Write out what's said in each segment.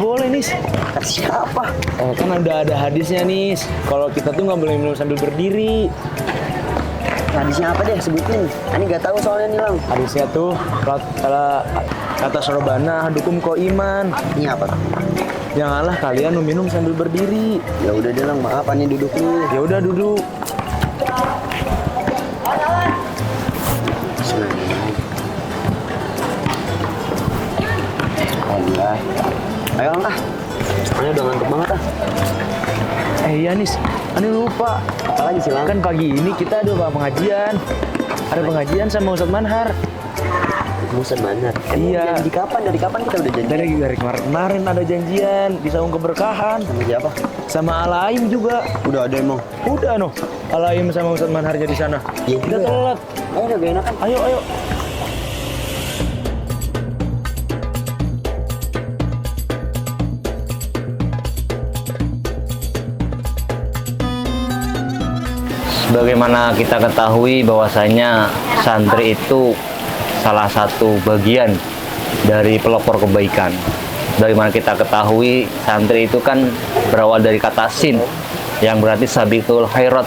boleh nis. Kata siapa? Kan udah ada hadisnya nis. Kalau kita tuh nggak boleh minum sambil berdiri. Hadisnya apa deh sebutin? Ani nggak tahu soalnya nih Lang. Hadisnya tuh kata sorobana hadukum ko iman. Ini apa? Janganlah kalian minum sambil berdiri. Ya udah deh Lang, maaf Ani duduk nih. Ya udah duduk. Alhamdulillah. Ayo Lang ah. Soalnya udah ngantuk banget ah. Iya nis, Ani lupa. Apalagi sih Lang? Kan pagi ini kita ada pengajian. Ada pengajian sama Ustadz Manhar. Buset banget. Iya. Janji kapan? Dari kapan kita udah janji? Dari kemarin ada janjian di saung keberkahan. Sama siapa? Sama Alaim juga. Udah ada emang. Udah noh. Alaim sama Ustadz Manharnya di sana. Iya Kita juga. telat. Ayo udah gak enakan. Ayo. Sebagaimana kita ketahui bahwasanya santri itu salah satu bagian dari pelopor kebaikan. Bagaimana kita ketahui santri itu kan berawal dari kata sin yang berarti sabiqul khairat,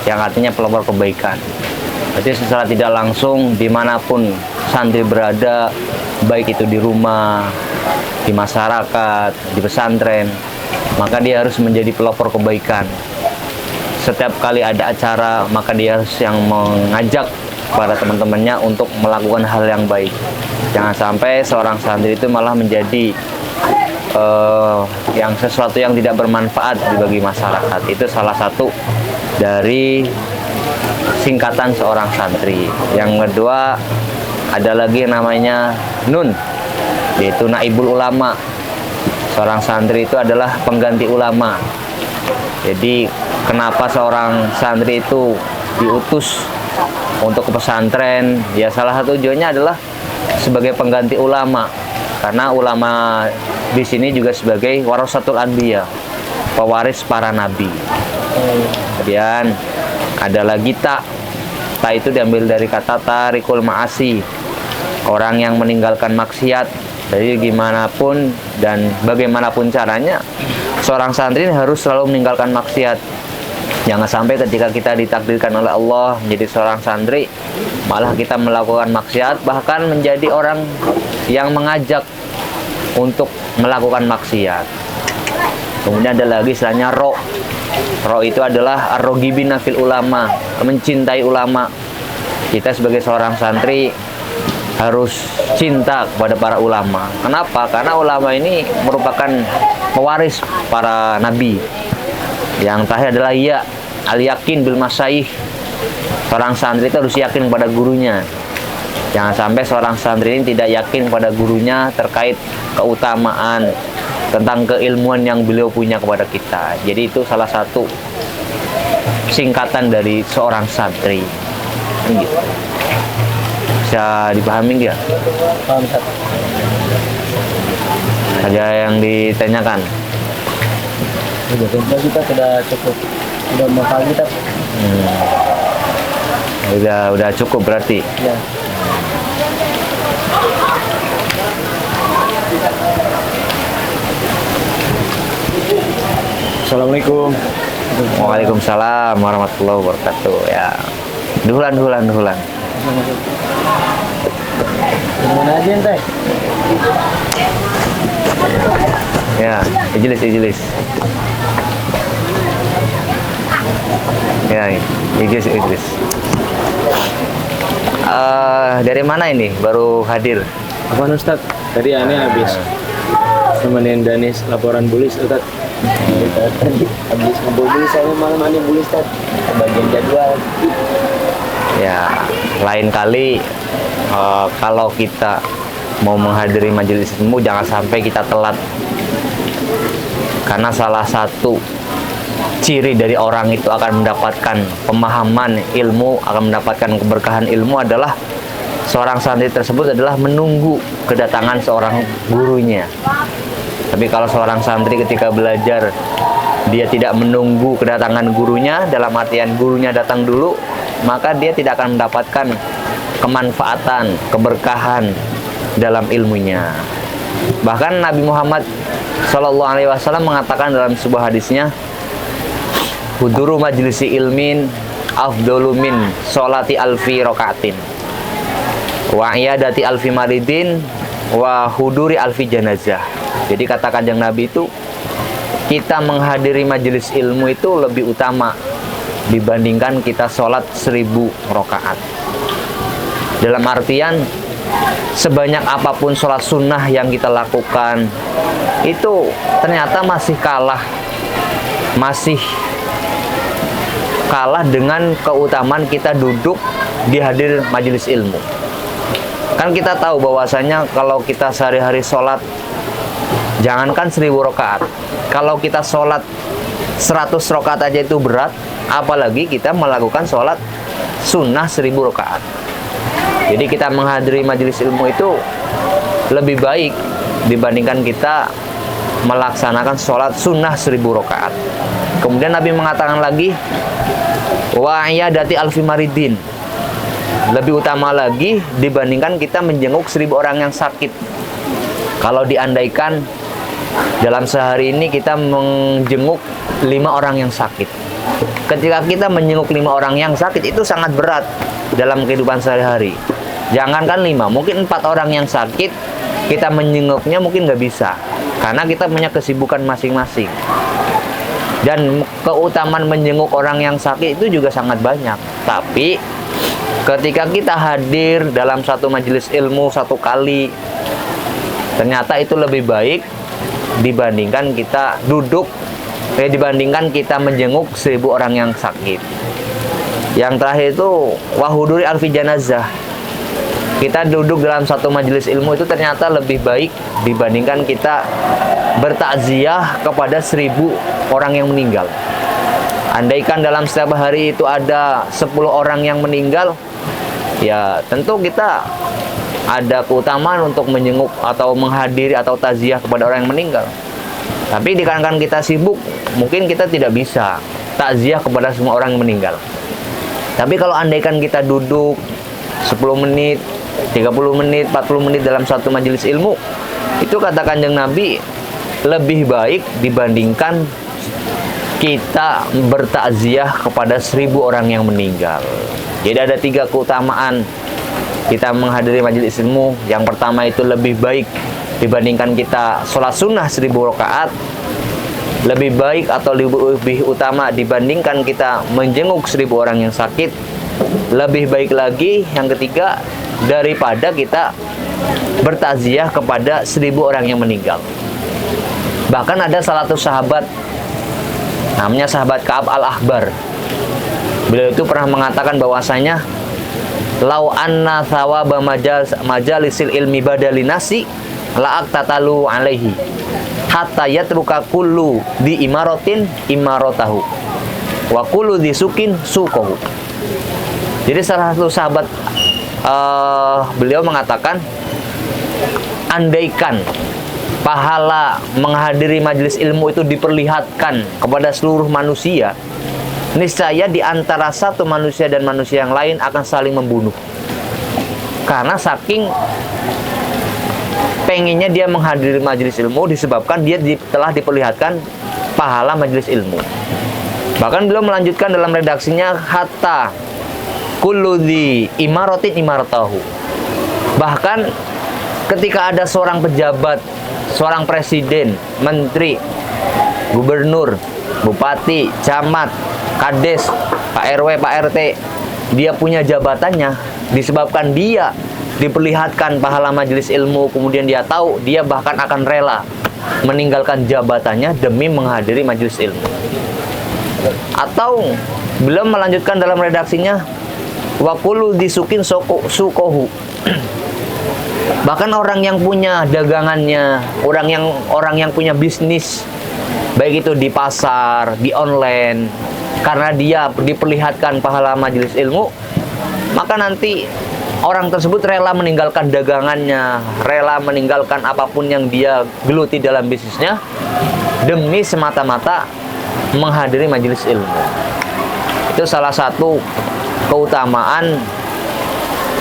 yang artinya pelopor kebaikan. Berarti secara tidak langsung dimanapun santri berada, baik itu di rumah, di masyarakat, di pesantren, maka dia harus menjadi pelopor kebaikan. Setiap kali ada acara, maka dia harus yang mengajak para teman-temannya untuk melakukan hal yang baik. Jangan sampai seorang santri itu malah menjadi yang sesuatu yang tidak bermanfaat bagi masyarakat. Itu salah satu dari singkatan seorang santri. Yang kedua ada lagi yang namanya nun, yaitu naibul ulama. Seorang santri itu adalah pengganti ulama. Jadi kenapa seorang santri itu diutus untuk ke pesantren? Ya salah satu tujuannya adalah sebagai pengganti ulama. Karena ulama di sini juga sebagai warasatul anbiya, pewaris para nabi. Kemudian ada lagi ta. Ta itu diambil dari kata tarikul ma'asi, orang yang meninggalkan maksiat. Jadi gimana pun dan bagaimanapun caranya, seorang santri harus selalu meninggalkan maksiat. Jangan sampai ketika kita ditakdirkan oleh Allah menjadi seorang santri, malah kita melakukan maksiat, bahkan menjadi orang yang mengajak untuk melakukan maksiat. Kemudian ada lagi istilahnya ro. Ro itu adalah ar-rogibina fil ulama, mencintai ulama. Kita sebagai seorang santri harus cinta kepada para ulama. Kenapa? Karena ulama ini merupakan pewaris para nabi. Yang terakhir adalah ya al-yakin bil masyayikh. Seorang santri itu harus yakin pada gurunya. Jangan sampai seorang santri ini tidak yakin pada gurunya terkait keutamaan tentang keilmuan yang beliau punya kepada kita. Jadi itu salah satu singkatan dari seorang santri. Gitu. Bisa dipahami nggak? Paham Ustaz. Ada yang ditanyakan? Udah tentu kita sudah cukup. Udah mahal kita. Udah cukup berarti. Ya. Assalamualaikum. Waalaikumsalam warahmatullahi wabarakatuh. Ya. Duhulan. Gimana aja ente? Ya, ijelis. Ya, ijelis. Dari mana ini? Baru hadir? Apaan Ustadz? Tadi Ani habis nemenin Danis laporan bulis Ustadz. Tadi habis ngumpul dulu saya malam Ani bulis Ustaz. Bagian jadwal. Ya, lain kali kalau kita mau menghadiri majelis ilmu jangan sampai kita telat. Karena salah satu ciri dari orang itu akan mendapatkan pemahaman ilmu, akan mendapatkan keberkahan ilmu adalah seorang santri tersebut adalah menunggu kedatangan seorang gurunya. Tapi kalau seorang santri ketika belajar dia tidak menunggu kedatangan gurunya, dalam artian gurunya datang dulu, maka dia tidak akan mendapatkan kemanfaatan, keberkahan dalam ilmunya. Bahkan Nabi Muhammad Shallallahu Alaihi Wasallam mengatakan dalam sebuah hadisnya, huduru majlisi ilmin afdolu min sholati alfi rokaatin wa iyadati alfi maridin wa huduri alfi janazah. Jadi kata Kanjeng Nabi itu, kita menghadiri majelis ilmu itu lebih utama dibandingkan kita sholat 1000 rakaat. Dalam artian, sebanyak apapun sholat sunnah yang kita lakukan, itu ternyata masih kalah dengan keutamaan kita duduk di hadir majelis ilmu. Kan kita tahu bahwasanya kalau kita sehari-hari sholat, jangankan 1000 rakaat, kalau kita sholat 100 rakaat aja itu berat, apalagi kita melakukan sholat sunnah 1000 rakaat. Jadi kita menghadiri majelis ilmu itu lebih baik dibandingkan kita melaksanakan sholat sunnah 1000 rakaat. Kemudian Nabi mengatakan lagi, wa iyadati alfi maridin, lebih utama lagi dibandingkan kita menjenguk 1000 orang yang sakit. Kalau diandaikan dalam sehari ini kita menjenguk 5 orang yang sakit, ketika kita menjenguk 5 orang yang sakit itu sangat berat dalam kehidupan sehari-hari. Jangankan 5, mungkin 4 orang yang sakit kita menjenguknya mungkin nggak bisa, karena kita punya kesibukan masing-masing. Dan keutamaan menjenguk orang yang sakit itu juga sangat banyak. Tapi ketika kita hadir dalam satu majelis ilmu satu kali, ternyata itu lebih baik dibandingkan kita dibandingkan kita menjenguk 1000 orang yang sakit. Yang terakhir itu wahuduri alfi janazah. Kita duduk dalam satu majelis ilmu itu ternyata lebih baik dibandingkan kita bertakziah kepada 1000 orang yang meninggal. Andaikan dalam setiap hari itu ada 10 orang yang meninggal, ya tentu kita ada keutamaan untuk menjenguk atau menghadiri atau takziah kepada orang yang meninggal. Tapi dikarenakan kita sibuk, mungkin kita tidak bisa takziah kepada semua orang yang meninggal. Tapi kalau andaikan kita duduk 10 menit, 30 menit, 40 menit dalam satu majelis ilmu, itu kata Kanjeng Nabi lebih baik dibandingkan kita bertakziah kepada 1000 orang yang meninggal. Jadi ada 3 keutamaan kita menghadiri majelis ilmu. Yang pertama itu lebih baik dibandingkan kita sholat sunnah 1000 rakaat, lebih baik atau lebih utama dibandingkan kita menjenguk 1000 orang yang sakit, lebih baik lagi yang ketiga daripada kita bertakziah kepada 1000 orang yang meninggal. Bahkan ada salah satu sahabat, namanya sahabat Ka'ab al-Ahbar. Beliau itu pernah mengatakan bahwasanya, lau anna thawaba majalisil ilmi badali nasi la'ak tatalu alaihi hatta yatruka kullu di imaratin imaratahu wa kullu di sukin sukohu. Jadi salah satu sahabat beliau mengatakan, andaikan pahala menghadiri majelis ilmu itu diperlihatkan kepada seluruh manusia, niscaya di antara satu manusia dan manusia yang lain akan saling membunuh. Karena saking pengennya dia menghadiri majelis ilmu disebabkan dia telah diperlihatkan pahala majelis ilmu. Bahkan beliau melanjutkan dalam redaksinya, hatta kullu di imaratin imaratahu. Bahkan ketika ada seorang pejabat, seorang presiden, menteri, gubernur, bupati, camat, kades, Pak RW, Pak RT, dia punya jabatannya, disebabkan dia diperlihatkan pahala majelis ilmu, kemudian dia tahu, dia bahkan akan rela meninggalkan jabatannya demi menghadiri majelis ilmu. Atau beliau melanjutkan dalam redaksinya, wa kullu disukin sukohu. Bahkan orang yang punya dagangannya, orang yang punya bisnis, baik itu di pasar, di online, karena dia diperlihatkan pahala majelis ilmu, maka nanti orang tersebut rela meninggalkan dagangannya, rela meninggalkan apapun yang dia geluti dalam bisnisnya demi semata-mata menghadiri majelis ilmu. Itu salah satu keutamaan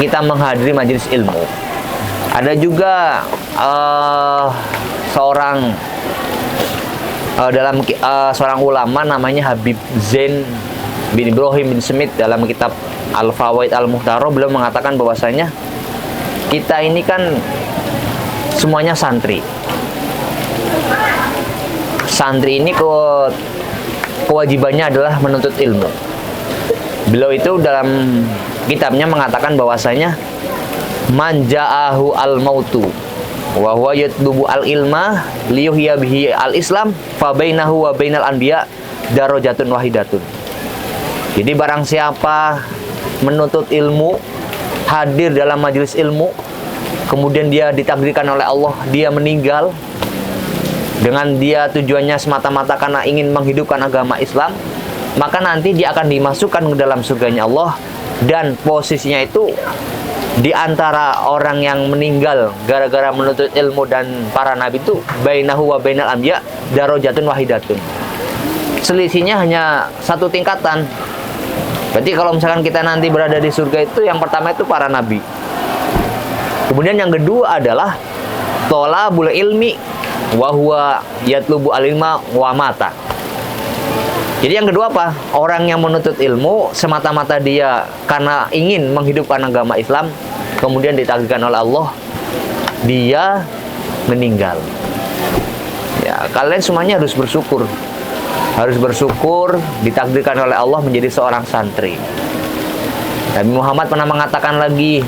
kita menghadiri majelis ilmu. Ada juga seorang dalam seorang ulama namanya Habib Zain bin Ibrahim bin Smith, dalam kitab Al-Fawaid Al-Muhtaro, beliau mengatakan bahwasanya kita ini kan semuanya santri. Santri ini kewajibannya adalah menuntut ilmu. Beliau itu dalam kitabnya mengatakan bahwasanya man ja'ahu al-mautu wa huwa yatlubu al-ilma liyuhya bihi al-islam fa bainahu wa bainal anbiya darajatun wahidatun. Jadi barang siapa menuntut ilmu, hadir dalam majelis ilmu, kemudian dia ditakdirkan oleh Allah, dia meninggal dengan dia tujuannya semata-mata karena ingin menghidupkan agama Islam, maka nanti dia akan dimasukkan ke dalam surganya Allah, dan posisinya itu di antara orang yang meninggal gara-gara menuntut ilmu dan para nabi itu bainahu wa bainal anbiya darajatun wahidatun. Selisihnya hanya satu tingkatan. Berarti kalau misalkan kita nanti berada di surga itu, yang pertama itu para nabi. Kemudian yang kedua adalah tolabul ilmi wa huwa yatlubu al-ilma wa mata. Jadi yang kedua apa? Orang yang menuntut ilmu semata-mata dia karena ingin menghidupkan agama Islam, kemudian ditakdirkan oleh Allah, dia meninggal. Ya, kalian semuanya harus bersyukur. Harus bersyukur ditakdirkan oleh Allah menjadi seorang santri. Nabi Muhammad pernah mengatakan lagi,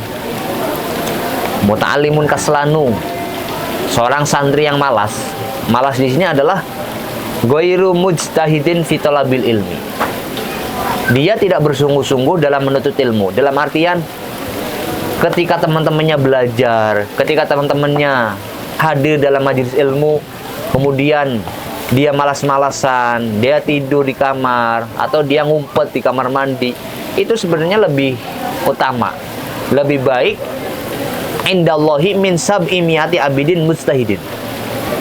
muta'allimun kaslanu, seorang santri yang malas. Malas di sini adalah ghairu mujtahidin fi talabil ilmi. Dia tidak bersungguh-sungguh dalam menuntut ilmu. Dalam artian ketika teman-temannya belajar, ketika teman-temannya hadir dalam majelis ilmu, kemudian dia malas-malasan, dia tidur di kamar, atau dia ngumpet di kamar mandi, itu sebenarnya lebih utama, lebih baik indallahi min sab'i mi'ati abidin mujtahidin.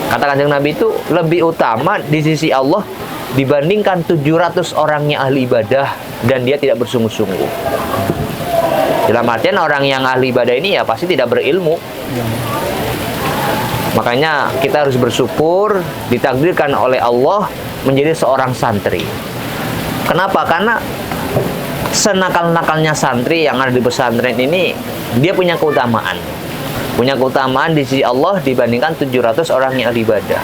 Kata Kanjeng Nabi itu lebih utama di sisi Allah dibandingkan 700 orangnya ahli ibadah dan dia tidak bersungguh-sungguh. Dalam artian orang yang ahli ibadah ini ya pasti tidak berilmu. Makanya kita harus bersyukur ditakdirkan oleh Allah menjadi seorang santri. Kenapa? Karena senakal-nakalnya santri yang ada di pesantren ini, dia punya keutamaan. Punya keutamaan di sisi Allah dibandingkan 700 orang yang ibadah.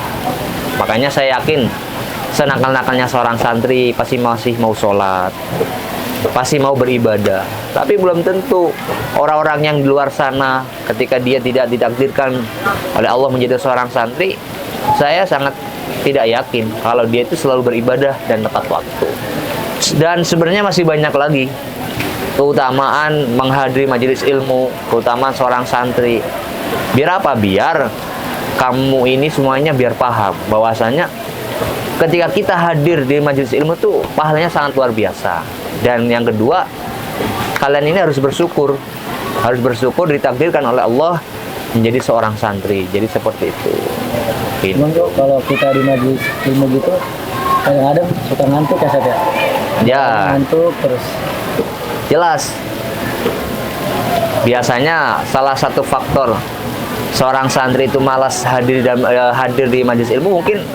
Makanya saya yakin senakal-nakalnya seorang santri pasti masih mau sholat, pasti mau beribadah. Tapi belum tentu orang-orang yang di luar sana ketika dia tidak ditakdirkan oleh Allah menjadi seorang santri, saya sangat tidak yakin kalau dia itu selalu beribadah dan tepat waktu. Dan sebenarnya masih banyak lagi keutamaan menghadiri majelis ilmu, keutamaan seorang santri. Biar apa? Biar kamu ini semuanya biar paham bahwasanya ketika kita hadir di majelis ilmu tuh pahalanya sangat luar biasa. Dan yang kedua, kalian ini harus bersyukur ditakdirkan oleh Allah menjadi seorang santri. Jadi seperti itu. Cuman kok kalau kita di majelis ilmu gitu kadang-kadang suka ngantuk ya Ustaz ya? Ya. Ngantuk terus. Jelas. Biasanya salah satu faktor seorang santri itu malas hadir di majelis ilmu mungkin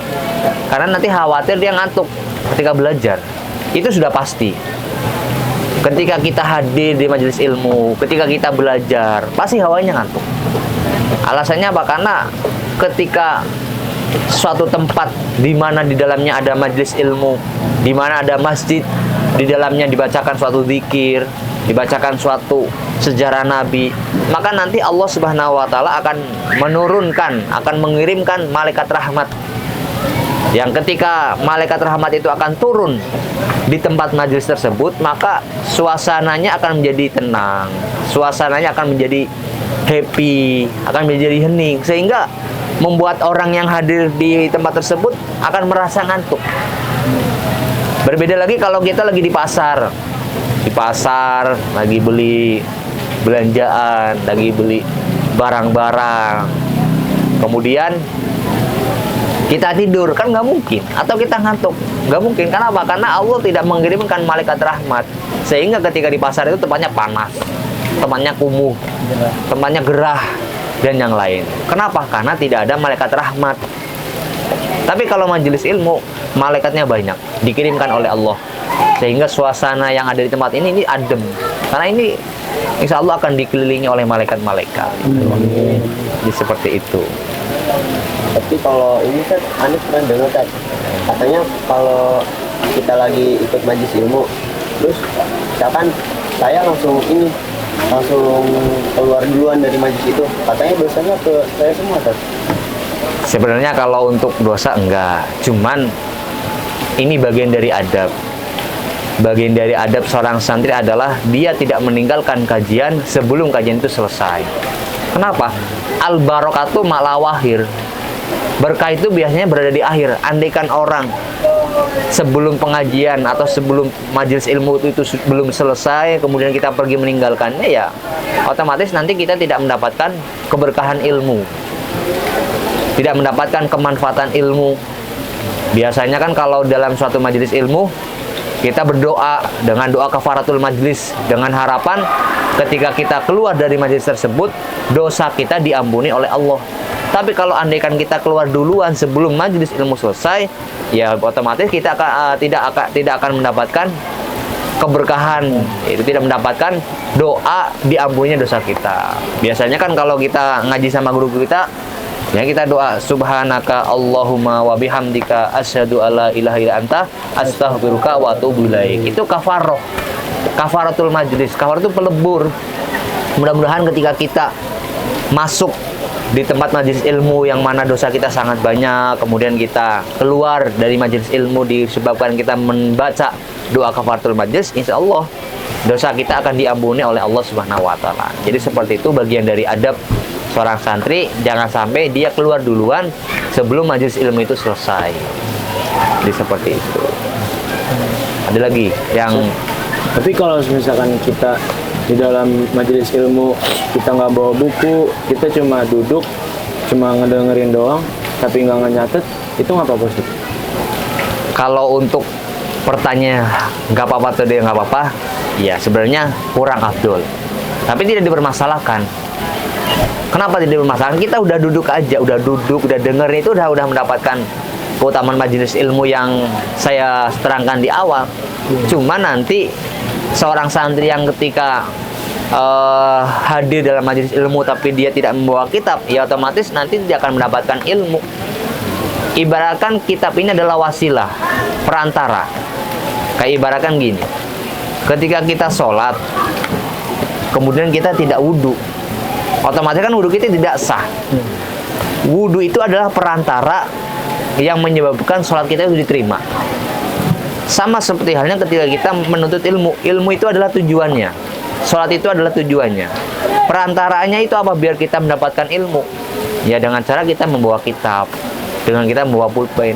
karena nanti khawatir dia ngantuk ketika belajar. Itu sudah pasti. Ketika kita hadir di majelis ilmu, ketika kita belajar, pasti hawanya ngantuk. Alasannya apa? Karena ketika suatu tempat di mana di dalamnya ada majelis ilmu, di mana ada masjid, di dalamnya dibacakan suatu zikir, dibacakan suatu sejarah Nabi, maka nanti Allah Subhanahu wa taala akan mengirimkan malaikat rahmat. Yang ketika malaikat rahmat itu akan turun di tempat majelis tersebut, maka suasananya akan menjadi tenang, suasananya akan menjadi happy, akan menjadi hening, sehingga membuat orang yang hadir di tempat tersebut akan merasa ngantuk. Berbeda lagi kalau kita lagi di pasar lagi beli belanjaan, lagi beli barang-barang, kemudian kita tidur, kan nggak mungkin, atau kita ngantuk, nggak mungkin. Kenapa? Karena Allah tidak mengirimkan malaikat rahmat, sehingga ketika di pasar itu tempatnya panas, tempatnya kumuh, tempatnya gerah, dan yang lain. Kenapa? Karena tidak ada malaikat rahmat. Tapi kalau majelis ilmu, malaikatnya banyak, dikirimkan oleh Allah. Sehingga suasana yang ada di tempat ini adem. Karena ini insya Allah akan dikelilingi oleh malaikat-malaikat. Jadi seperti itu. Tapi kalau ini kan Anis pernah dengar kan, katanya kalau kita lagi ikut majelis ilmu, terus misalkan saya langsung keluar duluan dari majelis itu, katanya dosanya ke saya semua kan? Sebenarnya kalau untuk dosa enggak, cuman ini bagian dari adab. Bagian dari adab seorang santri adalah dia tidak meninggalkan kajian sebelum kajian itu selesai. Kenapa? Al-barakatu ma'lawahir. Berkah itu biasanya berada di akhir. Andaikan orang sebelum pengajian atau sebelum majelis ilmu itu belum selesai, kemudian kita pergi meninggalkannya, ya otomatis nanti kita tidak mendapatkan keberkahan ilmu, tidak mendapatkan kemanfaatan ilmu. Biasanya kan kalau dalam suatu majelis ilmu, kita berdoa dengan doa kafaratul majlis, dengan harapan ketika kita keluar dari majelis tersebut, dosa kita diampuni oleh Allah. Tapi kalau andaikan kita keluar duluan sebelum majelis ilmu selesai, ya otomatis kita tidak akan mendapatkan keberkahan, itu tidak mendapatkan doa diampuninya dosa kita. Biasanya kan kalau kita ngaji sama guru kita, ya kita doa subhanaka Allahumma wa bihamdika asyhadu alla ilaha illa anta astaghfiruka wa atubu ilaik. Itu kafaroh, kafaratul majlis. Kafarah itu pelebur. Mudah-mudahan ketika kita masuk di tempat majelis ilmu yang mana dosa kita sangat banyak, kemudian kita keluar dari majelis ilmu disebabkan kita membaca doa kafaratul majlis, insya Allah dosa kita akan diampuni oleh Allah Subhanahu wa Ta'ala. Jadi seperti itu bagian dari adab seorang santri, jangan sampai dia keluar duluan sebelum majelis ilmu itu selesai. Jadi seperti itu. Ada lagi yang Tapi kalau misalkan kita di dalam majelis ilmu kita nggak bawa buku, kita cuma duduk, cuma ngedengerin doang, tapi nggak nyatet, itu nggak apa-apa sih? kalau untuk pertanyaan nggak apa-apa atau dia nggak apa-apa, ya sebenarnya kurang afdol. Tapi tidak dipermasalahkan. Kenapa tidak dipermasalahkan? Kita udah duduk aja, udah dengerin itu udah mendapatkan keutamaan majelis ilmu yang saya terangkan di awal. Cuma nanti seorang santri yang ketika hadir dalam majelis ilmu tapi dia tidak membawa kitab, ya otomatis nanti dia akan mendapatkan ilmu. Ibaratkan kitab ini adalah wasilah, perantara. Kayak ibaratkan gini, ketika kita sholat kemudian kita tidak wudhu, otomatis kan wudhu kita tidak sah. Wudhu itu adalah perantara yang menyebabkan sholat kita itu diterima. Sama seperti halnya ketika kita menuntut ilmu. Ilmu itu adalah tujuannya, sholat itu adalah tujuannya. Perantaraannya itu apa? Biar kita mendapatkan ilmu. Ya dengan cara kita membawa kitab, dengan kita membawa pulpen.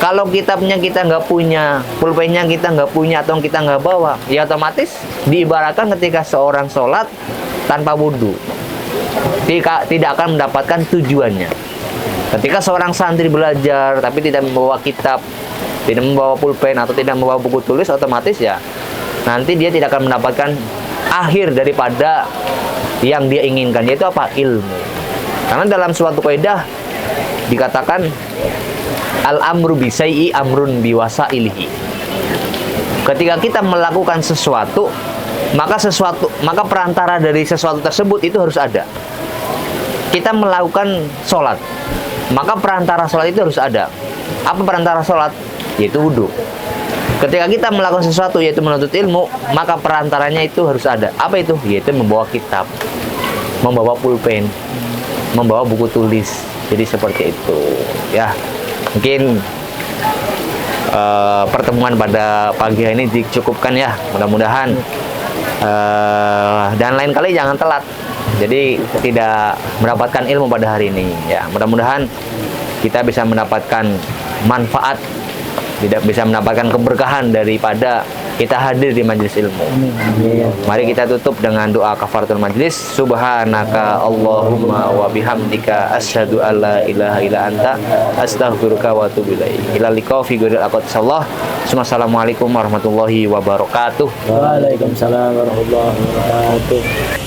Kalau kitabnya kita nggak punya, pulpennya kita nggak punya, atau kita nggak bawa, ya otomatis diibaratkan ketika seorang sholat tanpa wudhu, tidak akan mendapatkan tujuannya. Ketika seorang santri belajar tapi tidak membawa kitab, tidak membawa pulpen atau tidak membawa buku tulis, otomatis ya nanti dia tidak akan mendapatkan akhir daripada yang dia inginkan, yaitu apa? Ilmu. Karena dalam suatu kaidah dikatakan al-amru bisai'i amrun biwasailihi. Ketika kita melakukan sesuatu, maka perantara dari sesuatu tersebut itu harus ada. Kita melakukan sholat, maka perantara sholat itu harus ada. Apa perantara sholat? Yaitu wudhu. Ketika kita melakukan sesuatu yaitu menuntut ilmu, maka perantaranya itu harus ada. Apa itu? Yaitu membawa kitab, membawa pulpen, membawa buku tulis. Jadi seperti itu ya. Mungkin pertemuan pada pagi hari ini dicukupkan ya, mudah-mudahan. Dan lain kali jangan telat, jadi tidak mendapatkan ilmu pada hari ini ya. Mudah-mudahan kita bisa mendapatkan manfaat, tidak bisa mendapatkan keberkahan daripada kita hadir di majelis ilmu. Mari kita tutup dengan doa kafaratul majlis. Subhanaka Allahumma wa bihamdika asyhadu alla ilaha illa anta astaghfiruka wa atubu ilaik. Ila liqa fi ghairil aqdsallah. Assalamualaikum warahmatullahi wabarakatuh. Waalaikumsalam warahmatullahi wabarakatuh.